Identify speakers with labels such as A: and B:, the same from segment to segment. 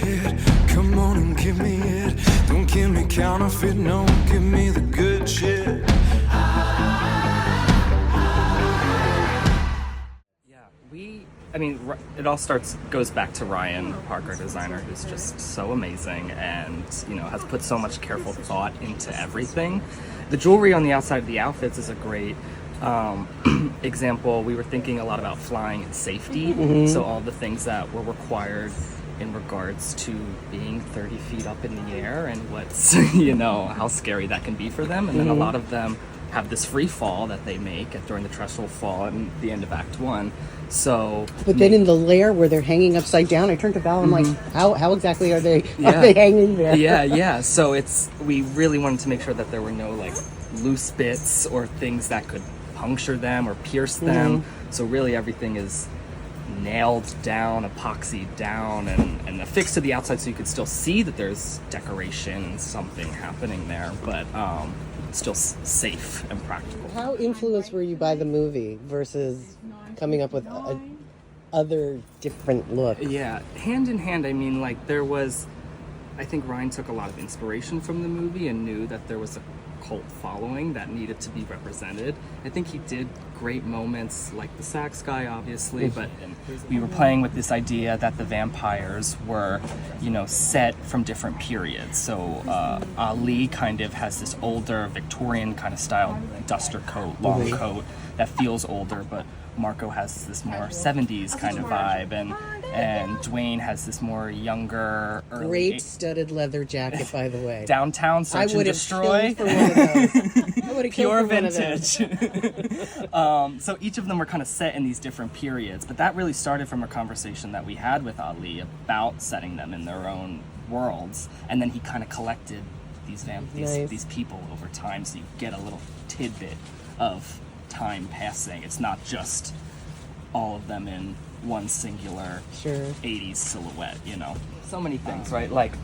A: kid. Come on and give me it. Don't give me counterfeit, no, give me the good shit.
B: It all goes back to Ryan, Parker designer, who's just so amazing and, has put so much careful thought into everything. The jewelry on the outside of the outfits is a great example. We were thinking a lot about flying and safety, so all the things that were required in regards to being 30 feet up in the air and what's, how scary that can be for them. And then a lot of them have this free fall that they make during the trestle fall at the end of Act 1. So,
C: but then in the lair where they're hanging upside down, I turned to Val. I'm like, how exactly are they hanging there?
B: Yeah. So we really wanted to make sure that there were no loose bits or things that could puncture them or pierce them. So really everything is nailed down, epoxied down, and affixed to the outside, so you could still see that there's decoration and something happening there, but still safe and practical.
C: How influenced were you by the movie versus coming up with other different looks?
B: Yeah, hand in hand. I think Ryan took a lot of inspiration from the movie and knew that there was a cult following that needed to be represented. I think he did great moments like the sax guy, obviously, but we were playing with this idea that the vampires were, set from different periods. So Ali kind of has this older Victorian kind of style duster coat, long coat that feels older, but Marco has this more 70s kind of vibe, and Dwayne has this more younger, early...
C: Great studded leather jacket, by the way.
B: Downtown Search and Destroy.
C: I would have killed for one of those. I would have killed
B: Pure
C: for
B: vintage.
C: One of those.
B: So each of them were kind of set in these different periods, but that really started from a conversation that we had with Ali about setting them in their own worlds, and then he kind of collected these people over time, so you get a little tidbit of time passing. It's not just all of them in one singular 80s silhouette, So many things, right? Like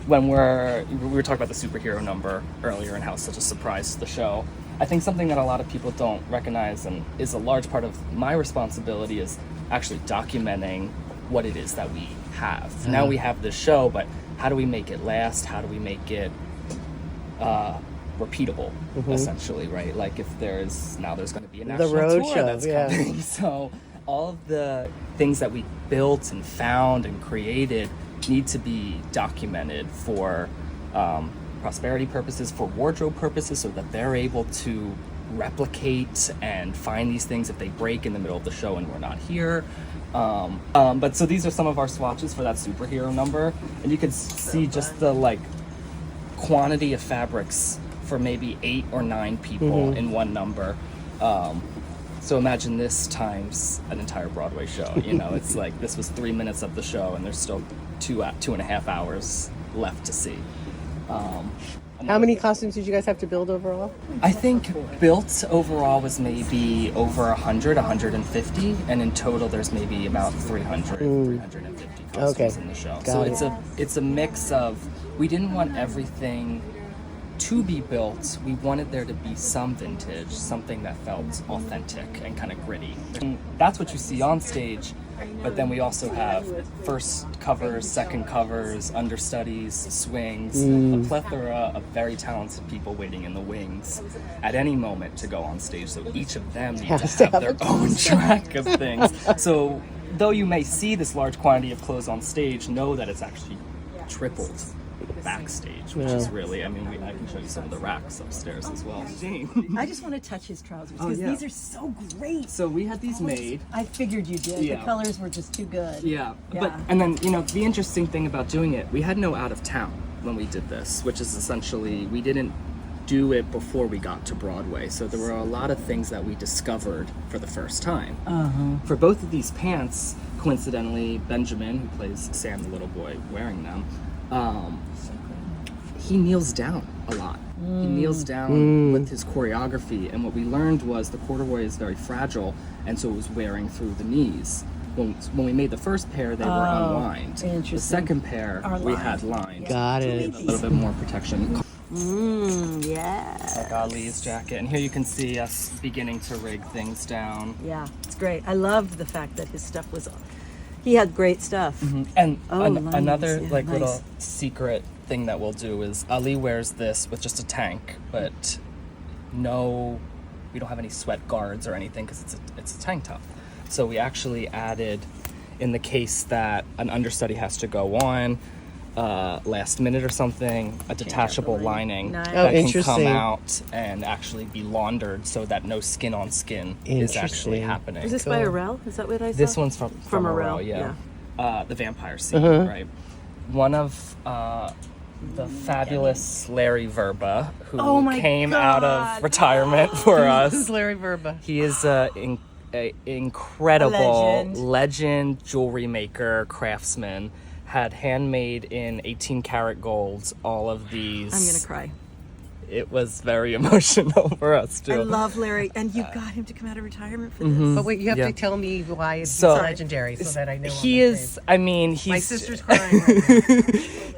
B: when we were talking about the superhero number earlier and how it's such a surprise to the show. I think something that a lot of people don't recognize and is a large part of my responsibility is actually documenting what it is that we have. Now we have this show, but how do we make it last? How do we make it repeatable, essentially, right? Like if there's going to be a national tour that's coming. So all of the things that we built and found and created need to be documented for prosperity purposes, for wardrobe purposes, so that they're able to replicate and find these things if they break in the middle of the show and we're not here. But so these are some of our swatches for that superhero number, and you can see just the quantity of fabrics for maybe 8 or 9 people in one number. So imagine this times an entire Broadway show. It's like this was 3 minutes of the show, and there's still 2.5 hours left to see.
C: How many costumes did you guys have to build overall?
B: I think built overall was maybe over 100, 150, and in total there's maybe about 300, 350 costumes in the show. It's a mix of, we didn't want everything to be built. We wanted there to be some vintage, something that felt authentic and kind of gritty. And that's what you see on stage, but then we also have first covers, second covers, understudies, swings, a plethora of very talented people waiting in the wings at any moment to go on stage. So each of them needs to have their own track of things. So though you may see this large quantity of clothes on stage, know that it's actually tripled backstage, which is really, I can show you some of the racks upstairs as well.
D: I just want to touch his trousers because these are so great.
B: So we had these made.
D: I figured you did. The colors were just too good.
B: But and then the interesting thing about doing it, we had no out of town when we did this, which is essentially we didn't do it before we got to Broadway, so there were a lot of things that we discovered for the first time. For both of these pants, coincidentally, Benjamin, who plays Sam the little boy wearing them, he kneels down a lot. He kneels down with his choreography, and what we learned was the corduroy is very fragile, and so it was wearing through the knees. When we made the first pair, they were unlined. The second pair, we had lined.
C: Got it.
B: A little bit more protection.
D: Yes.
B: Like Ali's jacket, and here you can see us beginning to rig things down.
D: Yeah, it's great. I loved the fact that his stuff was He had great stuff.
B: And
D: lines,
B: another
D: yeah,
B: like
D: nice.
B: little secret thing that we'll do is Ali wears this with just a tank, but we don't have any sweat guards or anything because it's a tank top. So we actually added, in the case that an understudy has to go on last minute or something, a detachable lining
D: Nice.
B: that can
C: interesting.
B: come out and actually be laundered so that no skin on skin is actually
C: Interesting.
B: happening.
D: Is this by Arel? Is that what I saw?
B: This one's from
D: Arel,
B: Arel, yeah. The vampire scene,
C: Uh-huh.
B: right? One of the fabulous Larry Verba, who
D: Oh my
B: came out
D: God.
B: of retirement for us.
C: Who's Larry Verba?
B: He is a incredible
D: Legend.
B: legend jewelry maker, craftsman. Had handmade in 18 karat golds all of these.
D: I'm gonna cry.
B: It was very emotional for us too.
D: I love Larry, and you got him to come out of retirement for this.
C: But wait, you have
B: Yeah.
C: to tell me why it's
B: So-
C: legendary so that I know.
B: He is. I mean, he's.
C: My sister's crying right now.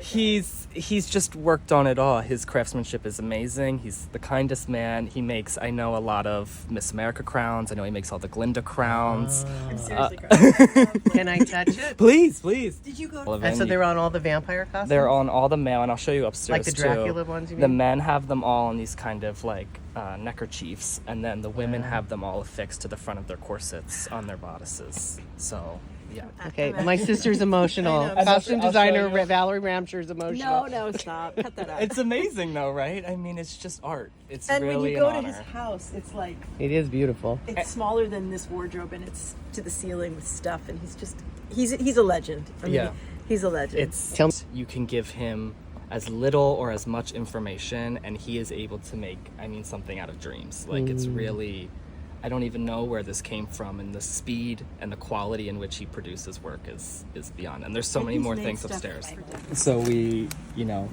B: He's just worked on it all. His craftsmanship is amazing. He's the kindest man. He makes, I know, a lot of Miss America crowns. I know he makes all the Glinda crowns.
D: I'm seriously crying.
C: Can I touch it?
B: Please, please.
D: Did you go?
C: And so they're on all the vampire costumes?
B: They're on all the male, and I'll show you upstairs
C: Like the
B: too.
C: Dracula ones, you
B: The
C: mean?
B: men have them all in these kind of like neckerchiefs, and then the women have them all affixed to the front of their corsets on their bodices. So, yeah.
C: Okay, my sister's emotional.
D: I know.
C: Costume
B: I'll show
C: designer
B: you.
C: Valerie Ramsher's emotional.
D: No, stop. Cut that out.
B: It's amazing though, right? I mean, it's just art. It's
D: And
B: really
D: when you go
B: an
D: to
B: honor.
D: his house, it's like
C: It is beautiful.
D: it's smaller than this wardrobe, and it's to the ceiling with stuff. And he's a legend. I mean,
B: Yeah.
D: he's a legend.
B: It's
C: Tell me-
B: you can give him as little or as much information, and he is able to make, I mean, something out of dreams. Like it's really, I don't even know where this came from, and the speed and the quality in which he produces work is beyond. And there's so many
D: he's
B: more
D: made
B: things
D: stuff
B: upstairs.
D: for
B: So we,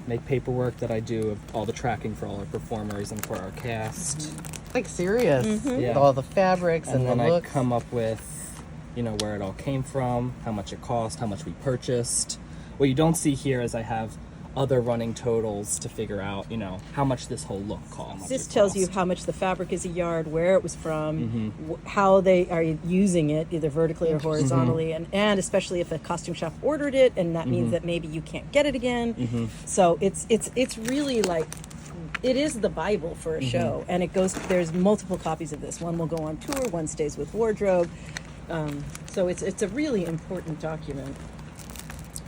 B: make paperwork that I do of all the tracking for all our performers and for our cast.
C: Like serious.
B: Yeah.
C: With all the fabrics and,
B: And then
C: the
B: I
C: looks.
B: come up with, where it all came from, how much it cost, how much we purchased. What you don't see here is I have other running totals to figure out, how much this whole look costs.
D: This tells you how much the fabric is a yard, where it was from, how they are using it, either vertically or horizontally, and especially if a costume shop ordered it, and that means that maybe you can't get it again. So it's really like, it is the Bible for a show, and it goes. There's multiple copies of this. One will go on tour, one stays with wardrobe. So it's a really important document.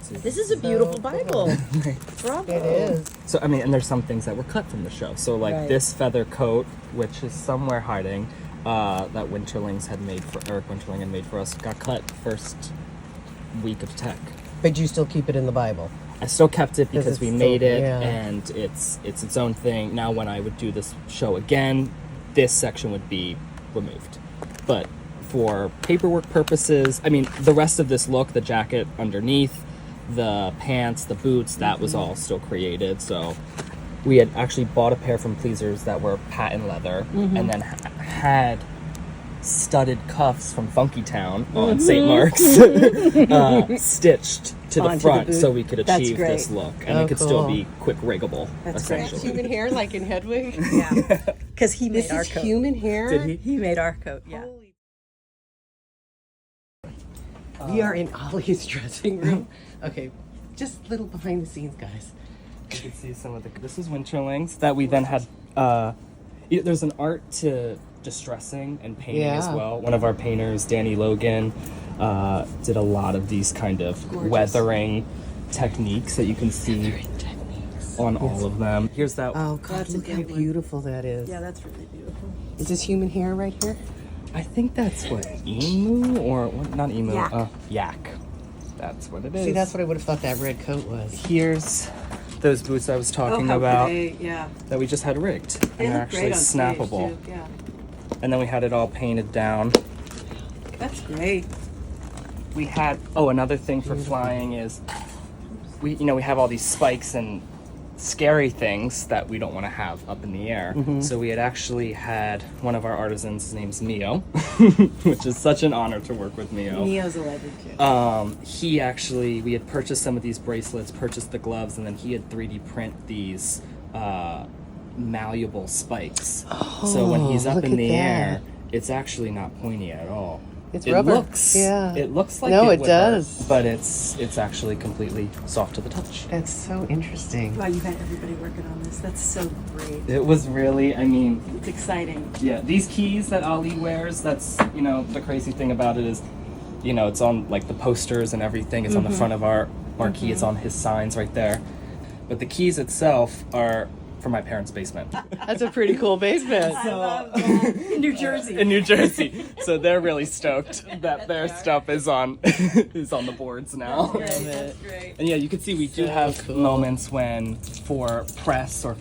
D: This is a beautiful Bible. Bravo.
C: It is.
B: So, I mean, and there's some things that were cut from the show. So, like
D: Right.
B: this feather coat, which is somewhere hiding, that Winterlings had made for, Eric Winterling had made for us, got cut first week of tech.
C: But you still keep it in the Bible.
B: I still kept it because
C: it's
B: we
C: still-
B: made it,
C: yeah.
B: and it's its own thing. Now, when I would do this show again, this section would be removed. But for paperwork purposes, I mean, the rest of this look, the jacket underneath, the pants, the boots, that was all still created. So we had actually bought a pair from Pleasers that were patent leather, and then had studded cuffs from Funky Town on St. Mark's stitched to the
D: Onto the
B: front
D: boot.
B: so we could
D: That's
B: achieve
D: great.
B: this look, and
C: Oh,
B: it could still
C: cool.
B: be quick riggable.
D: That's great.
B: essentially.
C: Human hair like in Hedwig?
D: Yeah, because he made
C: This
D: our
C: is
D: coat.
C: human hair?
B: Did he?
D: He made our coat. Yeah.
C: We are in Ollie's dressing room. Okay, just little behind the scenes, guys.
B: You can see some of the. This is Winterlings that we then had. There's an art to distressing and painting as
C: Yeah.
B: well. One of our painters, Danny Logan, did a lot of these kind of weathering techniques that you can see on all of them. Here's that.
C: Oh, God,
D: That's a
C: look how
D: great one.
C: beautiful that is.
D: Yeah, that's really beautiful.
C: Is this human hair right here?
B: I think that's what emu or what, not emu.
D: Yak.
B: Yak. That's what it is.
C: See, that's what I would have thought that red coat was.
B: Here's those boots I was talking
D: how
B: about
D: great, yeah.
B: that we just had rigged.
D: They
B: And they're
D: look
B: actually
D: great on stage,
B: snappable.
D: too. Yeah,
B: And then we had it all painted down.
D: that's great.
B: We had another thing for flying is we have all these spikes and scary things that we don't want to have up in the air. So we had actually had one of our artisans, his name's Mio, which is such an honor to work with Mio.
D: Neo's a legend too.
B: We had purchased some of these bracelets, purchased the gloves, and then he had 3D print these malleable spikes. So when he's up
C: look
B: in
C: at
B: the
C: that.
B: air, it's actually not pointy at all.
C: It's
B: it
C: rubber.
B: looks
C: Yeah.
B: it looks like
C: No, it
B: would hurt,
C: does.
B: but it's actually completely soft to the touch.
C: That's so interesting.
D: Wow, you've had everybody working on this. That's so great.
B: It was really, I mean,
D: It's exciting.
B: yeah, these keys that Ali wears, that's, you know, the crazy thing about it is, you know, it's on like the posters and everything. It's on the front of our marquee. It's on his signs right there. But the keys itself are from my parents' basement.
C: That's a pretty cool basement.
D: In New Jersey.
B: In New Jersey. So they're really stoked that their stuff is on is on the boards now.
D: That's great.
B: And yeah, you can see we do have
C: cool.
B: moments when for press or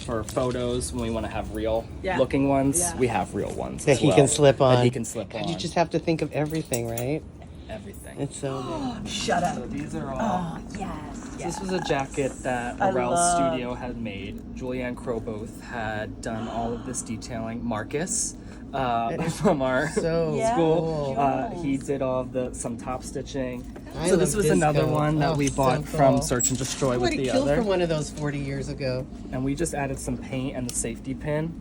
B: for photos when we want to have real looking ones,
D: Yeah.
B: we have real ones
C: That
B: as
C: he
B: well.
C: can slip on.
B: That he can slip on.
C: You just have to think of everything, right?
B: everything.
C: It's so neat.
D: Shut up.
B: So these are all.
D: Oh, yes.
B: This was a jacket that
D: I
B: Arel's
D: love-
B: studio had made. Julianne Croboth had done all of this detailing. Marcus from our
C: So
B: school,
C: cool.
B: he did all of some top stitching.
C: I
B: So this
C: love
B: was another
C: disco.
B: one that
C: Oh,
B: we
C: so
B: bought
C: cool.
B: from Search and Destroy
C: I
B: with
C: would have
B: the
C: killed
B: other.
C: for one of those 40 years ago.
B: And we just added some paint and the safety pin.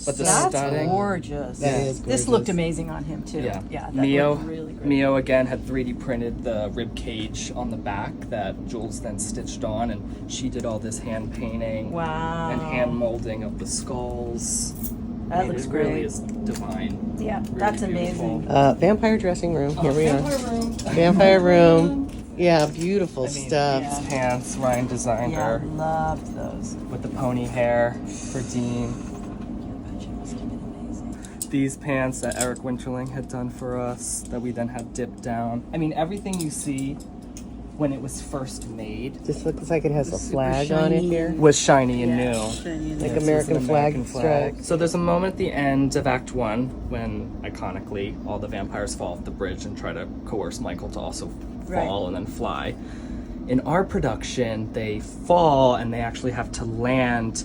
B: But the
D: That's
B: studding.
D: gorgeous.
C: That is
D: This looked
C: gorgeous.
D: amazing on him too.
B: Yeah,
D: that
B: Mio.
D: looked really great.
B: Mio again had 3D printed the rib cage on the back that Jules then stitched on, and she did all this hand painting
D: Wow.
B: and hand molding of the skulls.
D: That
B: I mean,
D: looks
B: it really
D: great.
B: is divine.
D: Yeah,
B: Really
D: that's
B: beautiful.
D: amazing.
C: Vampire dressing room. Here we are.
B: Vampire room.
C: Vampire room. Yeah, beautiful
B: I mean,
C: stuff.
B: These pants Ryan designed
D: Yeah,
B: her
D: loved those.
B: with the pony hair for Dean. These pants that Eric Winterling had done for us that we then had dipped down. I mean, everything you see when it was first made
C: This looks like it has a
D: Super
C: flag on it
D: shiny.
C: here.
B: was shiny and
D: Yeah,
B: new.
D: shiny and
C: Like
B: Yeah, so it's
C: American
B: an
C: flag
B: American
C: stripe.
B: So there's a moment at the end of Act 1 when, iconically, all the vampires fall off the bridge and try to coerce Michael to also fall and then fly. In our production, they fall and they actually have to land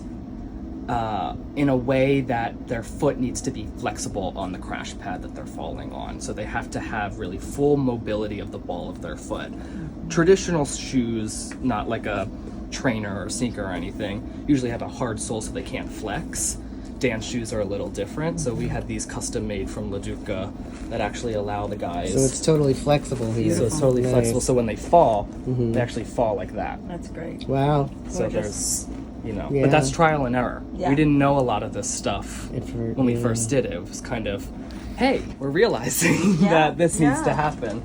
B: in a way that their foot needs to be flexible on the crash pad that they're falling on. So they have to have really full mobility of the ball of their foot. Traditional shoes, not like a trainer or sneaker or anything, usually have a hard sole so they can't flex. Dance shoes are a little different, so we had these custom made from Leduca that actually allow the guys.
C: So it's totally flexible here.
B: So it's totally
C: Nice.
B: flexible. So when they fall, they actually fall like that.
D: That's great.
C: Wow.
B: So
D: Gorgeous.
B: there's,
C: Yeah.
B: but that's trial and error.
D: Yeah.
B: We didn't know a lot of this stuff when we
C: yeah.
B: first did it. It was kind of, hey, we're realizing
D: Yeah.
B: that this needs to
D: Yeah.
B: happen.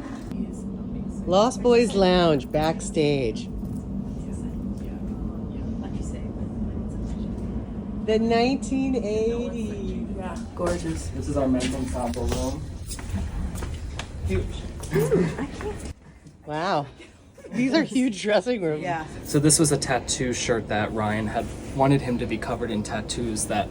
C: Lost Boys Lounge, Backstage. The 1980s.
D: Yeah, gorgeous.
B: This is our men's ensemble room. Huge.
C: Wow. These are huge dressing rooms.
D: Yeah.
B: So this was a tattoo shirt that Ryan had wanted him to be covered in tattoos that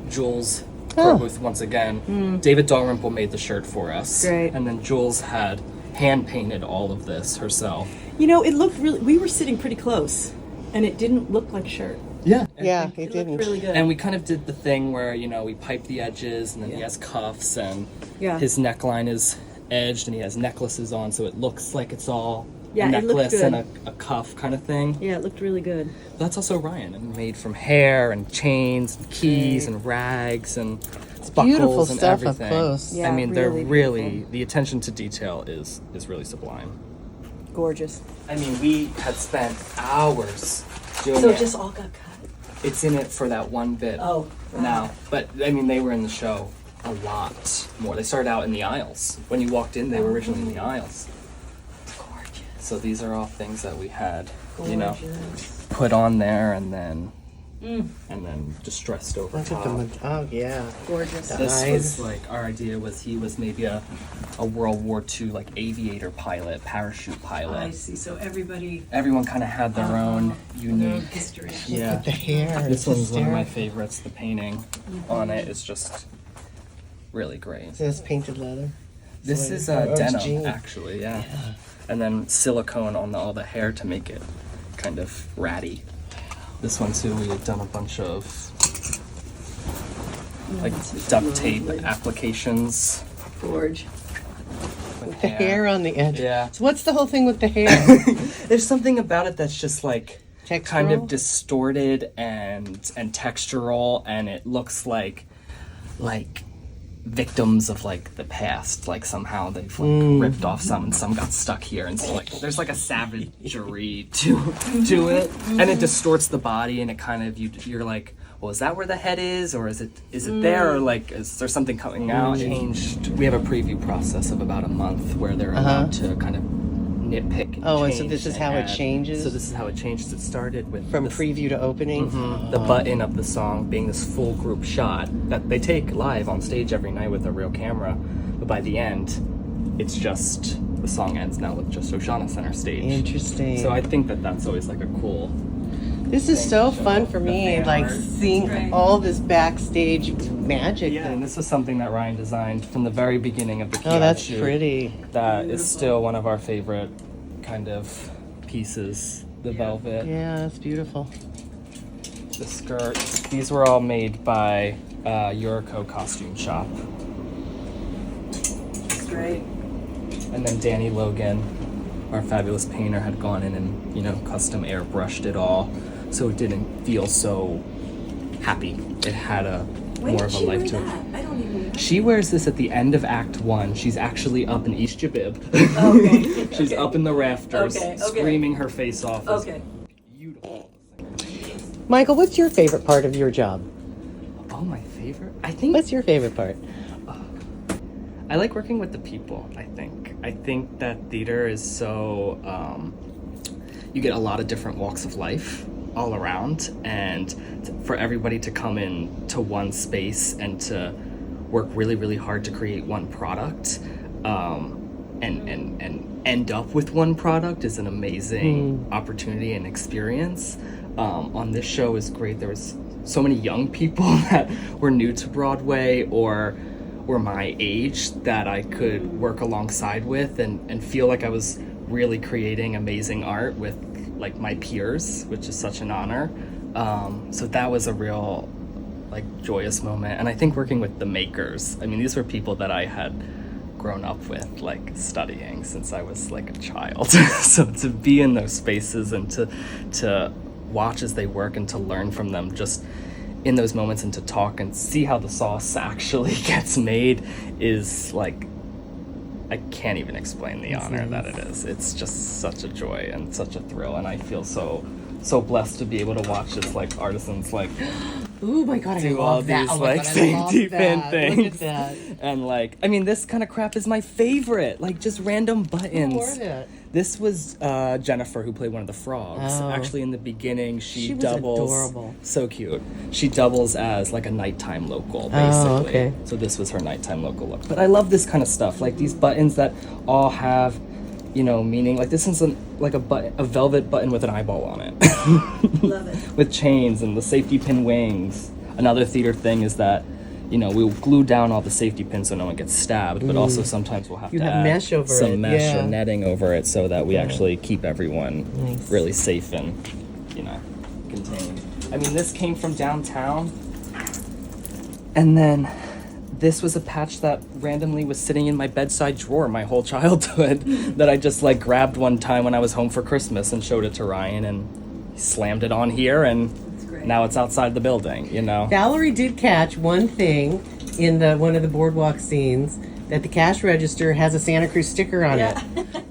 B: Jules Croboth, once again, David Dalrymple made the shirt for us.
D: Great.
B: And then Jules had hand painted all of this herself.
D: You know, it looked really. We were sitting pretty close, and it didn't look like a shirt.
B: Yeah.
C: Yeah, it
D: It
C: didn't.
D: looked really good.
B: And we kind of did the thing where, we pipe the edges and then he has cuffs and
D: Yeah.
B: his neckline is edged and he has necklaces on so it looks like it's all
D: Yeah,
B: a
D: it looked
B: necklace and
D: good.
B: a cuff kind of thing.
D: Yeah, it looked really good.
B: That's also Ryan and made from hair and chains and keys and rags and buckles
C: beautiful
B: and
C: stuff up
B: everything.
C: close.
D: Yeah,
B: I mean, they're
D: really
B: really,
D: beautiful.
B: the attention to detail is really sublime.
D: Gorgeous.
B: I mean, we had spent hours doing
D: So
B: it.
D: it just all got cut.
B: It's in it for that one bit
D: Oh, wow.
B: now. But, I mean, they were in the show a lot more. They started out in the aisles. When you walked in, they were originally in the aisles.
D: Gorgeous.
B: So these are all things that we had,
D: Gorgeous.
B: put on there and then distressed over
C: Look at
B: top.
C: them. Oh, yeah.
D: Gorgeous.
B: This
C: Nice.
B: was like, our idea was he was maybe a World War II like aviator pilot, parachute pilot.
D: I see. So everybody.
B: Everyone kind of had their own unique.
D: History.
B: Yeah.
C: The hair.
B: This
C: it's
B: one's one of my
C: hysterical.
B: favorites. The painting on it is just really great.
C: So it's painted leather.
B: This is
C: Oh, it's
B: denim,
C: jean.
B: actually, yeah. And then silicone on all the hair to make it kind of ratty. This one too, we had done a bunch of like duct tape applications
D: Gorge.
B: with
C: The hair on the edge.
B: Yeah.
C: So what's the whole thing with the hair?
B: There's something about it that's just like kind of
C: Textural?
B: distorted and textural, and it looks like victims of like the past, like somehow they've like ripped off some and some got stuck here, and so like there's like a savagery to it, and it distorts the body, and it kind of you're like, well, is that where the head is, or is it there, or like is there something coming out? Changed. We have a preview process of about a month where they're allowed to kind of nitpick and
C: Oh, and
B: change
C: so this is
B: and
C: how it
B: add.
C: changes?
B: So this is how it changes. It started with
C: From
B: this-
C: preview to opening?
B: the button of the song being this full group shot that they take live on stage every night with a real camera, but by the end it's just the song ends now with just Oshana center stage.
C: Interesting.
B: So I think that that's always like a cool
C: This is
B: thing
C: so
B: to show
C: fun for
B: the
C: me,
B: fan
C: like
B: art.
C: seeing all this backstage magic.
B: Yeah, and this was something that Ryan designed from the very beginning of the
C: Oh, that's
B: shoot.
C: pretty.
B: That is still one of our favorite kind of pieces, the velvet.
C: Yeah, that's beautiful.
B: The skirts. These were all made by Yuriko Costume Shop.
D: Great.
B: And then Danny Logan, our fabulous painter, had gone in and, you know, custom airbrushed it all, so it didn't feel so happy. It had a more of a life to it.
D: I don't even know.
B: She wears this at the end of Act 1. She's actually up in East Jabib.
D: Okay.
B: She's up in the rafters,
D: Okay.
B: screaming her face off. It's
D: Okay.
B: beautiful.
C: Michael, what's your favorite part of your job?
B: Oh, my favorite? I think
C: What's your favorite part?
B: I like working with the people, I think that theater is so, you get a lot of different walks of life all around, and for everybody to come in to one space and to work really, really hard to create one product, and end up with one product is an amazing opportunity and experience. On this show is great. There was so many young people that were new to Broadway or were my age that I could work alongside with and feel like I was really creating amazing art with like my peers, which is such an honor. So that was a real like joyous moment. And I think working with the makers, I mean, these were people that I had grown up with, like studying since I was like a child. So to be in those spaces and to watch as they work and to learn from them just in those moments and to talk and see how the sauce actually gets made is like, I can't even explain the honor that it is. It's just such a joy and such a thrill, and I feel so blessed to be able to watch as like artisans like
C: Oh my god, I
B: do
C: love
B: all
C: that.
B: these
C: Oh my
B: like
C: God, I love
B: safety pin
C: that.
B: things.
C: Look at that.
B: And like, I mean, this kind of crap is my favorite. Like just random buttons.
C: Who wore it?
B: This was Jennifer, who played one of the frogs.
C: Oh.
B: Actually, in the beginning, she
C: was
B: doubles.
C: adorable.
B: So cute. She doubles as like a nighttime local, basically.
C: Oh, okay.
B: So this was her nighttime local look. But I love this kind of stuff, like these buttons that all have, you know, meaning. Like this is like a velvet button with an eyeball on it.
D: Love it.
B: With chains and the safety pin wings. Another theater thing is that, you know, we'll glue down all the safety pins so no one gets stabbed, but also sometimes we'll have
C: You
B: to
C: have
B: add
C: mesh over
B: some
C: it,
B: mesh
C: yeah.
B: or netting over it so that we actually keep everyone
C: Nice.
B: really safe and, you know, contained. I mean, this came from downtown, and then this was a patch that randomly was sitting in my bedside drawer my whole childhood that I just like grabbed one time when I was home for Christmas and showed it to Ryan, and he slammed it on here, and now it's outside the building, you know.
C: Valerie did catch one thing in one of the boardwalk scenes, that the cash register has a Santa Cruz sticker on it.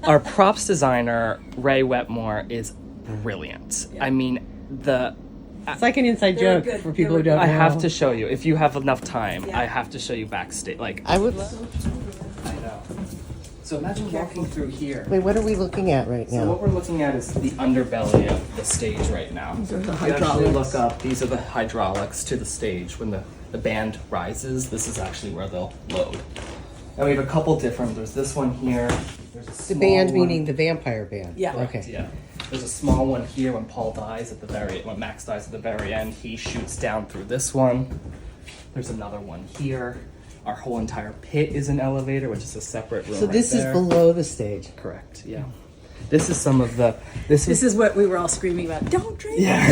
B: Our props designer, Ray Wetmore, is brilliant. I mean,
C: It's like an inside
D: They were
C: joke
D: good.
C: for
D: They
C: people
D: were
C: who don't know.
B: I have to show you. If you have enough time,
D: Yeah.
B: I have to show you backstage. Like,
C: I would.
B: I know. So imagine walking through here.
C: Wait, what are we looking at right
B: So
C: now?
B: what we're looking at is the underbelly of the stage right now. These are the hydraulics. Look up. These are the hydraulics to the stage. When the band rises, this is actually where they'll load. And we have a couple different. There's this one here. There's a
C: The
B: small
C: band
B: one.
C: meaning the vampire band.
D: Yeah.
C: Okay.
B: Yeah. There's a small one here when Paul dies at the when Max dies at the very end. He shoots down through this one. There's another one here. Our whole entire pit is an elevator, which is a separate room.
C: So
B: right
C: this
B: there.
C: is below the stage.
B: Correct. Yeah. This is some of the. This
D: Is what we were all screaming about. Don't drink.
B: Yeah.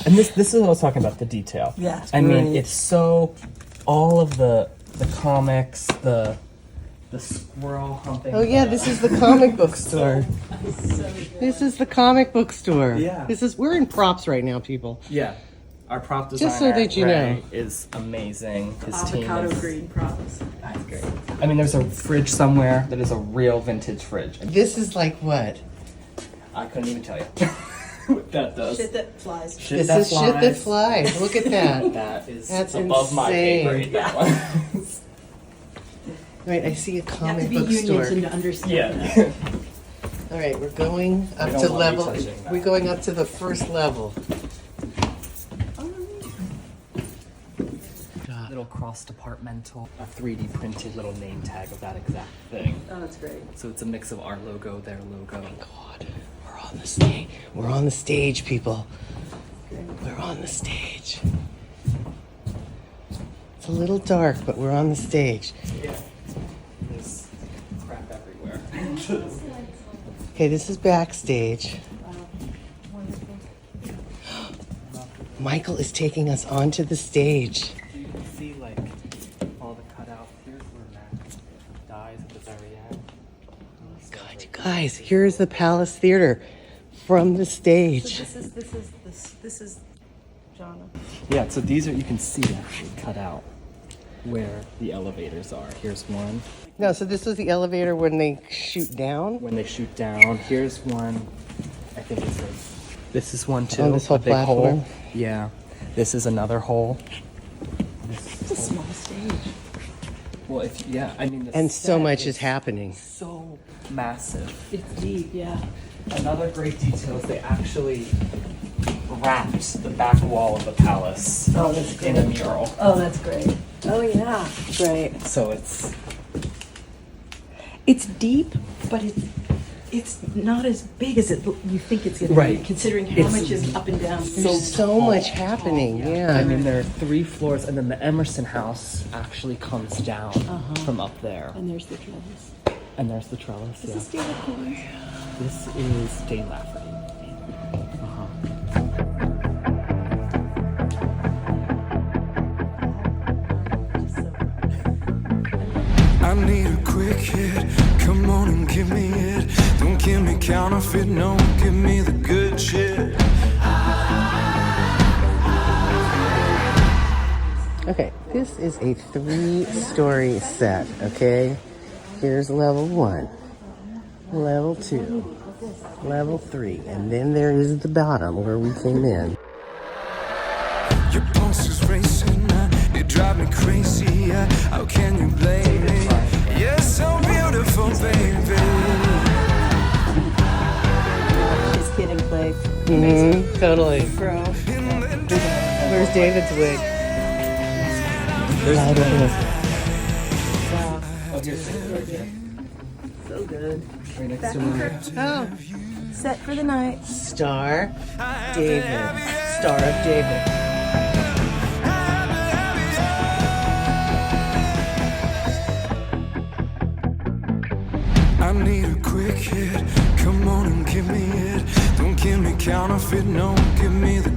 B: And this is what I was talking about, the detail.
D: Yeah.
B: I mean,
C: Right.
B: it's so all of the comics, the squirrel humping.
C: Oh yeah, this is the comic book store. This is the comic book store.
B: Yeah.
C: We're in props right now, people.
B: Yeah. Our prop designer,
C: Just so that you
B: Ray,
C: know.
B: is amazing. His team
D: Avocado
B: is
D: green props.
B: that's great. I mean, there's a fridge somewhere that is a real vintage fridge.
C: This is like what?
B: I couldn't even tell you what that does.
D: Shit that flies.
B: Shit
C: This
B: that
C: is shit that flies. Look at that.
B: That is
C: That's
B: above my pay
C: insane.
B: grade. That one.
C: Right, I see a
D: You have to
C: comic
D: be
C: book store.
D: Unionton to understand
B: Yeah.
D: that.
C: All right, we're going up
B: don't
C: to
B: want me
C: level.
B: touching that.
C: We're going up to the first level.
B: Little cross-departmental, a 3D printed little name tag of that exact thing.
D: Oh, that's great.
B: So it's a mix of our logo, their logo.
C: God, we're on the stage. We're on the stage, people. We're on the stage. It's a little dark, but we're on the stage.
B: Yeah. There's crap everywhere.
C: Okay, this is backstage. Michael is taking us onto the stage.
B: You can see like all the cutouts. Here's where Max dies at the very end.
C: God, you guys, here's the Palace Theater from the stage.
D: This is Jana.
B: Yeah, so these are, you can see actually cut out where the elevators are. Here's one.
C: No, so this was the elevator when they shoot down?
B: When they shoot down. Here's one. I think it's like, this is one too.
C: On this whole
B: a big
C: platform?
B: hole. Yeah. This is another hole.
D: It's a small stage.
B: Well, if yeah, I mean, the
C: And so
B: set
C: much is happening.
B: so massive.
D: It's deep, yeah.
B: Another great detail is they actually wrapped the back wall of the palace
D: Oh, that's
B: in a mural.
D: Oh, that's great. Oh, yeah. Great.
B: So it's
D: It's deep, but it's not as big as you think it's going to
B: Right.
D: be, considering how
B: It's
D: much is up and down.
C: There's so much happening, yeah.
B: I mean, there are 3 floors, and then the Emerson House actually comes down from up there.
D: And there's the trellis.
B: And there's the trellis.
D: This
B: Yeah.
D: is David Coins.
B: This is Dane Lafferty.
A: I need a quick hit. Come on and give me it. Don't give me counterfeit, no, give me the good shit.
C: Okay, this is a 3-story set, okay? Here's level 1, level 2, level 3, and then there is the bottom where we came in.
A: Your pulse is racing, you drive me crazy. How can you blame me? You're so beautiful, baby.
D: His kid in play.
C: Totally.
D: Bro.
C: Where's David's wig? I don't know.
D: So good.
B: Right next to me.
C: Oh,
D: Set for the night.
C: Star David. Star of David.
A: I need a quick hit. Come on and give me it. Don't give me counterfeit, no, give me the